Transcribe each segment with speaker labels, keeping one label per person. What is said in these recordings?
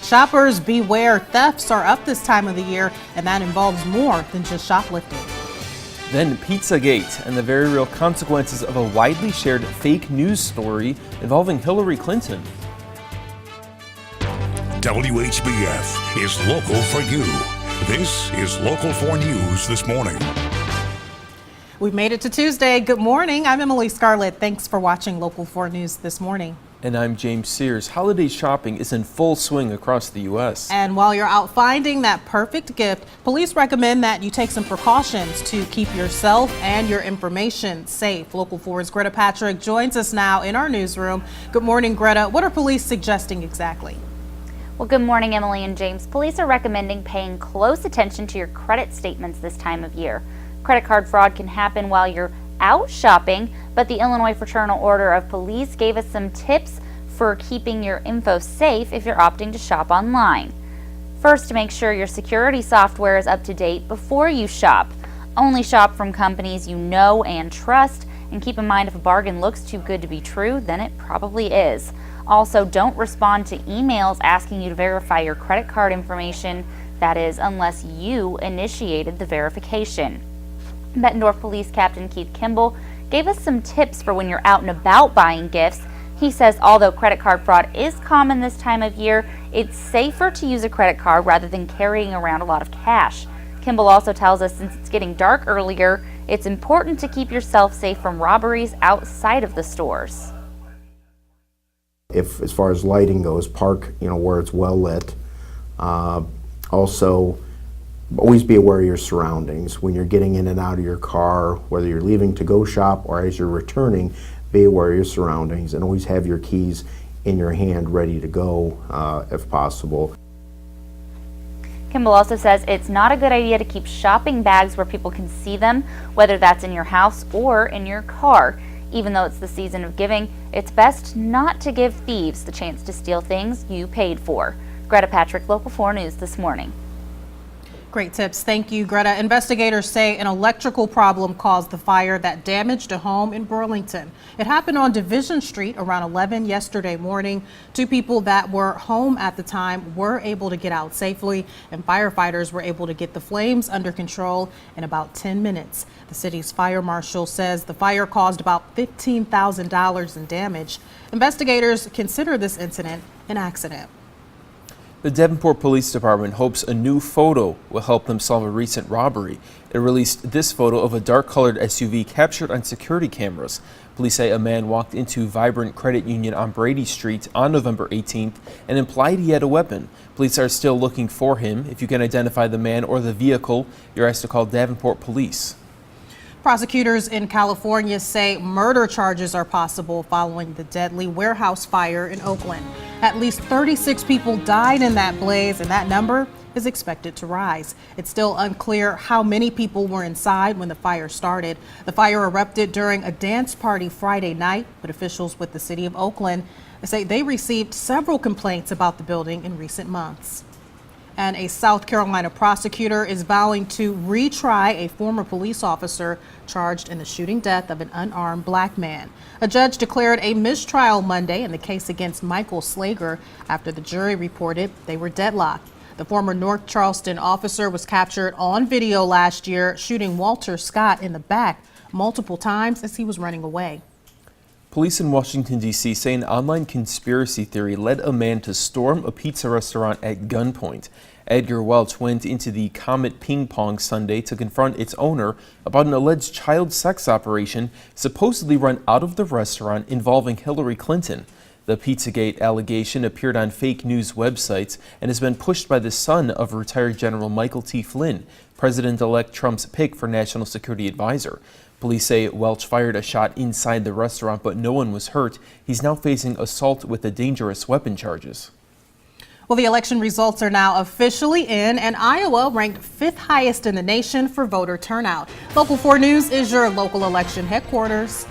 Speaker 1: Shoppers beware, thefts are up this time of the year, and that involves more than just shoplifting.
Speaker 2: Then Pizzagate and the very real consequences of a widely shared fake news story involving Hillary Clinton.
Speaker 3: WHBF is local for you. This is Local 4 News this morning.
Speaker 1: We've made it to Tuesday. Good morning. I'm Emily Scarlet. Thanks for watching Local 4 News this morning.
Speaker 2: And I'm James Sears. Holiday shopping is in full swing across the U.S.
Speaker 1: And while you're out finding that perfect gift, police recommend that you take some precautions to keep yourself and your information safe. Local 4's Greta Patrick joins us now in our newsroom. Good morning, Greta. What are police suggesting exactly?
Speaker 4: Well, good morning, Emily and James. Police are recommending paying close attention to your credit statements this time of year. Credit card fraud can happen while you're out shopping, but the Illinois Fraternal Order of Police gave us some tips for keeping your info safe if you're opting to shop online. First, to make sure your security software is up to date before you shop. Only shop from companies you know and trust, and keep in mind if a bargain looks too good to be true, then it probably is. Also, don't respond to emails asking you to verify your credit card information, that is, unless you initiated the verification. Bettendorf Police Captain Keith Kimball gave us some tips for when you're out and about buying gifts. He says although credit card fraud is common this time of year, it's safer to use a credit card rather than carrying around a lot of cash. Kimball also tells us since it's getting dark earlier, it's important to keep yourself safe from robberies outside of the stores.
Speaker 5: If, as far as lighting goes, park, where it's well lit. Also, always be aware of your surroundings. When you're getting in and out of your car, whether you're leaving to go shop or as you're returning, be aware of your surroundings and always have your keys in your hand ready to go if possible.
Speaker 4: Kimball also says it's not a good idea to keep shopping bags where people can see them, whether that's in your house or in your car. Even though it's the season of giving, it's best not to give thieves the chance to steal things you paid for. Greta Patrick, Local 4 News this morning.
Speaker 1: Great tips. Thank you, Greta. Investigators say an electrical problem caused the fire that damaged a home in Burlington. It happened on Division Street around 11 yesterday morning. Two people that were home at the time were able to get out safely, and firefighters were able to get the flames under control in about 10 minutes. The city's fire marshal says the fire caused about $15,000 in damage. Investigators consider this incident an accident.
Speaker 2: The Davenport Police Department hopes a new photo will help them solve a recent robbery. It released this photo of a dark-colored SUV captured on security cameras. Police say a man walked into Vibrant Credit Union on Brady Street on November 18th and implied he had a weapon. Police are still looking for him. If you can identify the man or the vehicle, you're asked to call Davenport Police.
Speaker 1: Prosecutors in California say murder charges are possible following the deadly warehouse fire in Oakland. At least 36 people died in that blaze, and that number is expected to rise. It's still unclear how many people were inside when the fire started. The fire erupted during a dance party Friday night, but officials with the city of Oakland say they received several complaints about the building in recent months. And a South Carolina prosecutor is vowing to retry a former police officer charged in the shooting death of an unarmed black man. A judge declared a mistrial Monday in the case against Michael Slager after the jury reported they were deadlocked. The former North Charleston officer was captured on video last year shooting Walter Scott in the back multiple times as he was running away.
Speaker 2: Police in Washington, D.C. say an online conspiracy theory led a man to storm a pizza restaurant at gunpoint. Edgar Welch went into the Comet Ping Pong Sunday to confront its owner about an alleged child sex operation supposedly run out of the restaurant involving Hillary Clinton. The Pizzagate allegation appeared on fake news websites and has been pushed by the son of retired General Michael T. Flynn, President-elect Trump's pick for National Security Advisor. Police say Welch fired a shot inside the restaurant, but no one was hurt. He's now facing assault with a dangerous weapon charges.
Speaker 1: Well, the election results are now officially in, and Iowa ranked 5th highest in the nation for voter turnout. Local 4 News is your local election headquarters.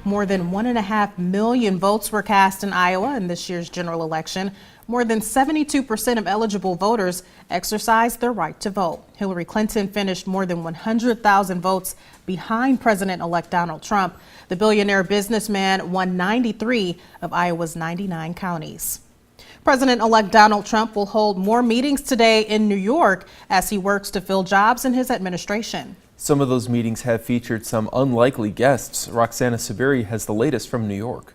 Speaker 1: More than 1.5 million votes were cast in Iowa in this year's general election. More than 72% of eligible voters exercised their right to vote. Hillary Clinton finished more than 100,000 votes behind President-elect Donald Trump. The billionaire businessman won 93 of Iowa's 99 counties. President-elect Donald Trump will hold more meetings today in New York as he works to fill jobs in his administration.
Speaker 2: Some of those meetings have featured some unlikely guests. Roxana Saberi has the latest from New York.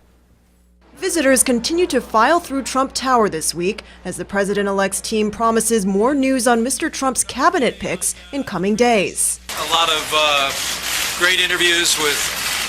Speaker 6: Visitors continue to file through Trump Tower this week as the president-elect's team promises more news on Mr. Trump's cabinet picks in coming days.
Speaker 7: A lot of great interviews with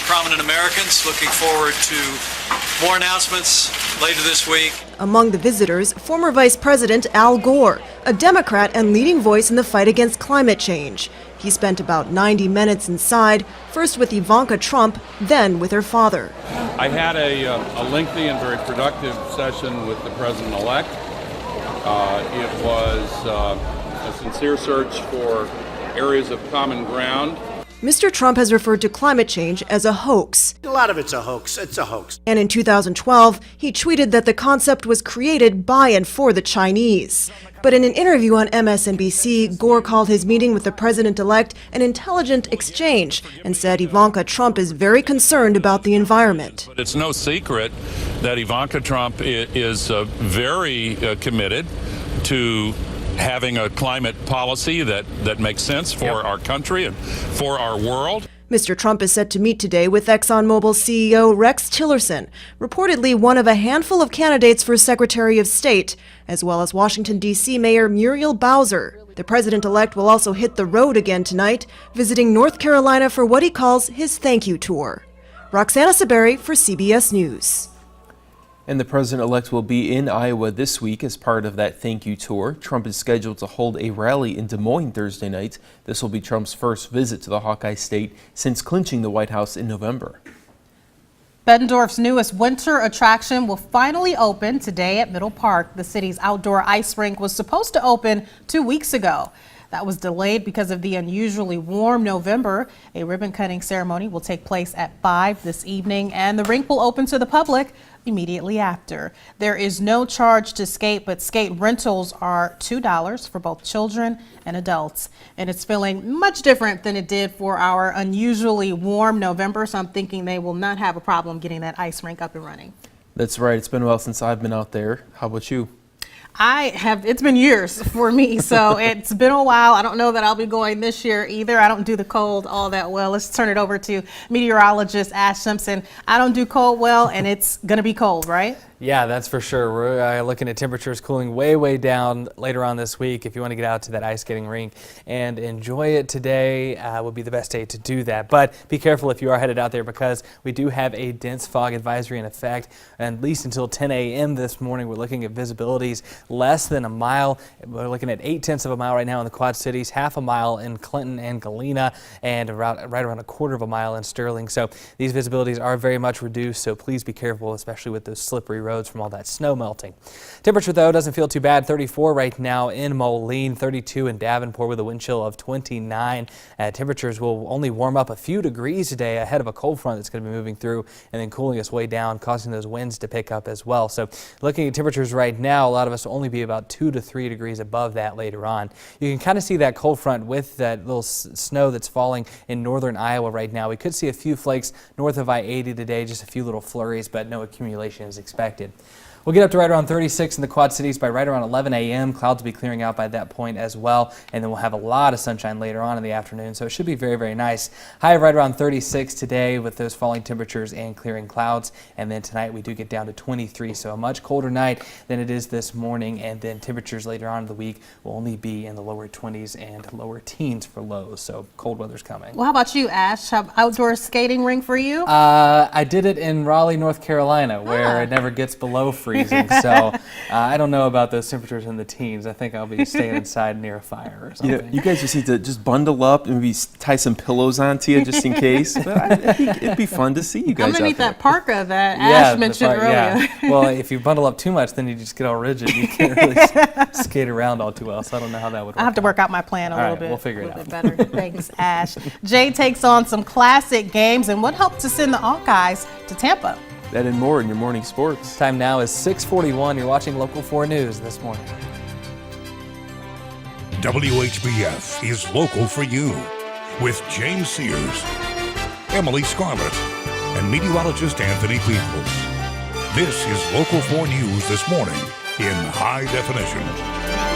Speaker 7: prominent Americans. Looking forward to more announcements later this week.
Speaker 6: Among the visitors, former Vice President Al Gore, a Democrat and leading voice in the fight against climate change. He spent about 90 minutes inside, first with Ivanka Trump, then with her father.
Speaker 8: I had a lengthy and very productive session with the president-elect. It was a sincere search for areas of common ground.
Speaker 6: Mr. Trump has referred to climate change as a hoax.
Speaker 9: A lot of it's a hoax. It's a hoax.
Speaker 6: And in 2012, he tweeted that the concept was created by and for the Chinese. But in an interview on MSNBC, Gore called his meeting with the president-elect an intelligent exchange and said Ivanka Trump is very concerned about the environment.
Speaker 8: But it's no secret that Ivanka Trump is very committed to having a climate policy that makes sense for our country and for our world.
Speaker 6: Mr. Trump is set to meet today with ExxonMobil CEO Rex Tillerson, reportedly one of a handful of candidates for Secretary of State, as well as Washington, D.C. Mayor Muriel Bowser. The president-elect will also hit the road again tonight, visiting North Carolina for what he calls his thank you tour. Roxana Saberi for CBS News.
Speaker 2: And the president-elect will be in Iowa this week as part of that thank you tour. Trump is scheduled to hold a rally in Des Moines Thursday night. This will be Trump's first visit to the Hawkeye State since clinching the White House in November.
Speaker 1: Bettendorf's newest winter attraction will finally open today at Middle Park. The city's outdoor ice rink was supposed to open 2 weeks ago. That was delayed because of the unusually warm November. A ribbon-cutting ceremony will take place at 5 this evening, and the rink will open to the public immediately after. There is no charge to skate, but skate rentals are $2 for both children and adults. And it's feeling much different than it did for our unusually warm November, so I'm thinking they will not have a problem getting that ice rink up and running.
Speaker 2: That's right. It's been a while since I've been out there. How about you?
Speaker 1: It's been years for me, so it's been a while. I don't know that I'll be going this year either. I don't do the cold all that well. Let's turn it over to meteorologist Ash Simpson. I don't do cold well, and it's going to be cold, right?
Speaker 10: Yeah, that's for sure. We're looking at temperatures cooling way down later on this week. If you want to get out to that ice skating rink and enjoy it today, would be the best day to do that. But be careful if you are headed out there, because we do have a dense fog advisory in effect, at least until 10 a.m. this morning. We're looking at visibilities less than a mile. We're looking at 0.8 of a mile right now in the Quad Cities, half a mile in Clinton and Galena, and right around 1/4 of a mile in Sterling. So these visibilities are very much reduced, so please be careful, especially with those slippery roads from all that snow melting. Temperature, though, doesn't feel too bad. 34 right now in Moline, 32 in Davenport with a wind chill of 29. Temperatures will only warm up a few degrees today ahead of a cold front that's going to be moving through and then cooling us way down, causing those winds to pick up as well. So looking at temperatures right now, a lot of us will only be about 2 to 3 degrees above that later on. You can kind of see that cold front with that little snow that's falling in northern Iowa right now. We could see a few flakes north of I-80 today, just a few little flurries, but no accumulation is expected. We'll get up to right around 36 in the Quad Cities by right around 11 a.m. Clouds will be clearing out by that point as well, and then we'll have a lot of sunshine later on in the afternoon, so it should be very nice. High of right around 36 today with those falling temperatures and clearing clouds, and then tonight we do get down to 23, so a much colder night than it is this morning, and then temperatures later on in the week will only be in the lower 20s and lower teens for lows, so cold weather's coming.
Speaker 1: Well, how about you, Ash? Outdoor skating rink for you?
Speaker 10: I did it in Raleigh, North Carolina, where it never gets below freezing. So I don't know about those temperatures in the teens. I think I'll be staying inside near a fire or something.
Speaker 2: You guys just need to just bundle up and maybe tie some pillows onto you just in case. But it'd be fun to see you guys.
Speaker 1: I'm gonna need that parka that
Speaker 10: Yeah,
Speaker 1: Ash mentioned earlier.
Speaker 10: Yeah. Well, if you bundle up too much, then you just get all rigid. You can't really skate around all too well. So I don't know how that would work.
Speaker 1: I have to work out my plan a little bit.
Speaker 10: We'll figure it out.
Speaker 1: Bit better. Thanks, Ash. Jay takes on some classic games and what helped to send the Hawkeyes to Tampa.
Speaker 2: That and more in your morning sports.
Speaker 10: Time now is 6:41. You're watching Local 4 News this morning.
Speaker 3: WHBF is local for you with James Sears, Emily Scarlet, and meteorologist Anthony Peoples. This is Local 4 News this morning in high definition.